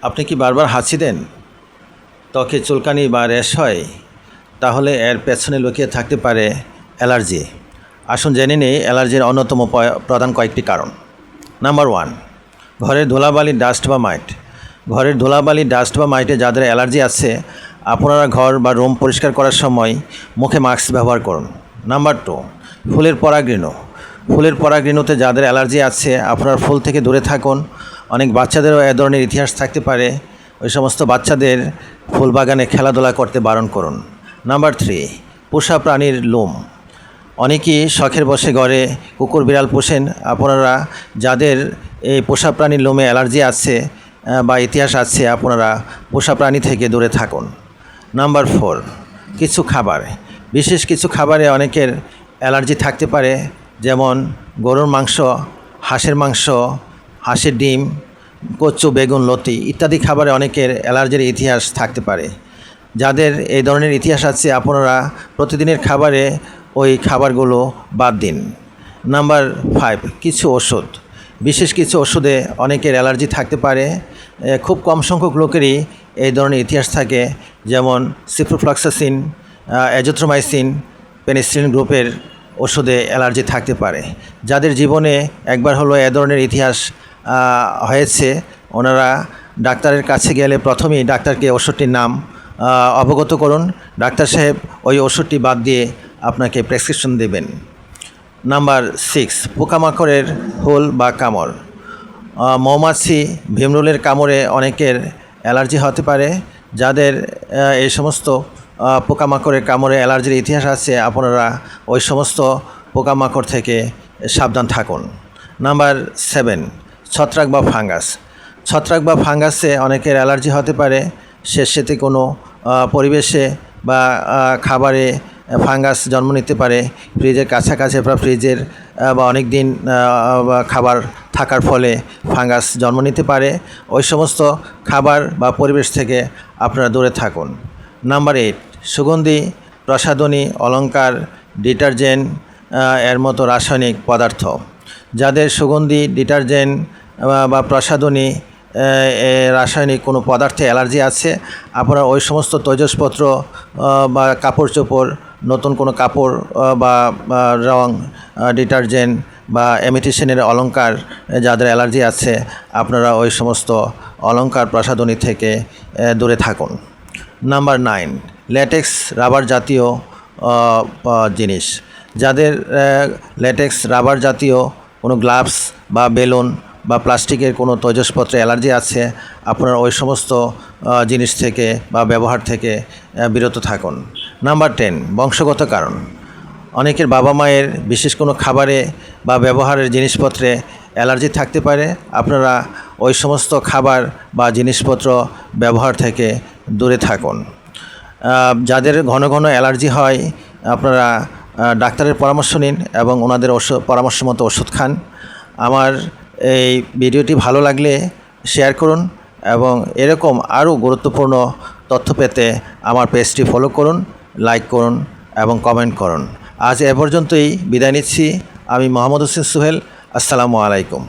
আপনি কি বারবার হাঁচি দেন, ত্বকে চুলকানি বা র্যাশ হয়? তাহলে এর পেছনে লুকিয়ে থাকতে পারে অ্যালার্জি। আসুন জেনে নিই অ্যালার্জির অন্যতম প্রধান কয়েকটি কারণ। নাম্বার 1, ঘরের ধুলাবালি, ডাস্ট বা মাইট। ঘরের ধুলাবালি, ডাস্ট বা মাইটে যাদের অ্যালার্জি আছে, আপনারা ঘর বা রুম পরিষ্কার করার সময় মুখে মাস্ক ব্যবহার করুন। নাম্বার 2, ফুলের পরাগরেণু। ফুলের পরাগরেণুতে যাদের অ্যালার্জি আছে, আপনারা ফুল থেকে দূরে থাকুন। অনেক বাচ্চাদেরও এ ধরনের ইতিহাস থাকতে পারে। ওই সমস্ত বাচ্চাদের ফুল বাগানে খেলাধুলা করতে বারণ করুন। নাম্বার 3, পোষা প্রাণীর লোম। অনেকেই শখের বশে ঘরে কুকুর বিড়াল পোষেন। আপনারা যাদের এই পোষা প্রাণীর লোমে অ্যালার্জি আছে বা ইতিহাস আছে, আপনারা পোষা প্রাণী থেকে দূরে থাকুন। নাম্বার 4, কিছু খাবার। বিশেষ কিছু খাবারে অনেকের অ্যালার্জি থাকতে পারে, যেমন গরুর মাংস, হাঁসের মাংস, হাঁসের ডিম, কচু, বেগুন, লতি ইত্যাদি খাবারে অনেকের অ্যালার্জির ইতিহাস থাকতে পারে। যাদের এই ধরনের ইতিহাস আছে, আপনারা প্রতিদিনের খাবারে ওই খাবারগুলো বাদ দিন। নাম্বার 5, কিছু ওষুধ। বিশেষ কিছু ওষুধে অনেকের অ্যালার্জি থাকতে পারে। খুব কম সংখ্যক লোকেরই এই ধরনের ইতিহাস থাকে, যেমন সিপ্রোফ্লক্সাসিন, অ্যাজিথ্রোমাইসিন, পেনিসিলিন গ্রুপের ওষুধে অ্যালার্জি থাকতে পারে। যাদের জীবনে একবার হলো এ ধরনের ইতিহাস হয়েছে, ওনারা ডাক্তারের কাছে গেলে প্রথমেই ডাক্তারকে ওষুধটির নাম অবগত করুন। ডাক্তার সাহেব ওই ওষুধটি বাদ দিয়ে আপনাকে প্রেসক্রিপশন দেবেন। নাম্বার 6, পোকামাকড়ের হুল বা কামড়। মৌমাছি, ভীমরুলের কামড়ে অনেকের অ্যালার্জি হতে পারে। যাদের এই সমস্ত পোকামাকড়ের কামড়ে অ্যালার্জির ইতিহাস আছে, আপনারা ওই সমস্ত পোকামাকড় থেকে সাবধান থাকুন। নাম্বার 7, ছত্রাক বা ফাঙ্গাস। ছত্রাক বা ফাঙ্গাসে অনেকের অ্যালার্জি হতে পারে। সেতে কোনো পরিবেশে বা খাবারে ফাঙ্গাস জন্ম নিতে পারে। ফ্রিজের কাছাকাছি বা ফ্রিজের বা অনেক দিন খাবার থাকার ফলে ফাঙ্গাস জন্ম নিতে পারে। ওই সমস্ত খাবার বা পরিবেশ থেকে আপনারা দূরে থাকুন। নাম্বার 8, সুগন্ধি, প্রসাধনী, অলংকার, ডিটারজেন্ট এর মতো রাসায়নিক পদার্থ। যাদের সুগন্ধি, ডিটারজেন্ট বা প্রসাধনী রাসায়নিক কোনো পদার্থে অ্যালার্জি আছে, আপনারা ওই সমস্ত তৈজসপত্র বা কাপড় চোপড়, নতুন কোনো কাপড় বা রং, ডিটারজেন্ট বা ইমিটেশনের অলংকার যাদের অ্যালার্জি আছে, আপনারা ওই সমস্ত অলংকার, প্রসাধনী থেকে দূরে থাকুন। নাম্বার 9, ল্যাটেক্স, রাবার জাতীয় জিনিস। যাদের ল্যাটেক্স, রাবার জাতীয় কোনো গ্লাভস বা বেলুন বা প্লাস্টিকের কোনো তৈজসপত্রে অ্যালার্জি আছে, আপনারা ওই সমস্ত জিনিস থেকে বা ব্যবহার থেকে বিরত থাকুন। নাম্বার 10, বংশগত কারণ। অনেকের বাবা মায়ের বিশেষ কোনো খাবারে বা ব্যবহারের জিনিসপত্রে অ্যালার্জি থাকতে পারে। আপনারা ওই সমস্ত খাবার বা জিনিসপত্র ব্যবহার থেকে দূরে থাকুন। যাদের ঘন ঘন অ্যালার্জি হয়, আপনারা ডাক্তারের পরামর্শ নিন এবং ওনাদের পরামর্শ মতো ওষুধ খান। আমার এই ভিডিওটি ভালো লাগলে শেয়ার করুন এবং এরকম আরও গুরুত্বপূর্ণ তথ্য পেতে আমার পেজটি ফলো করুন, লাইক করুন এবং কমেন্ট করুন। আজ এ পর্যন্তই বিদায় নিচ্ছি। আমি মোহাম্মদ হোসেন সোহেল। আসসালামু আলাইকুম।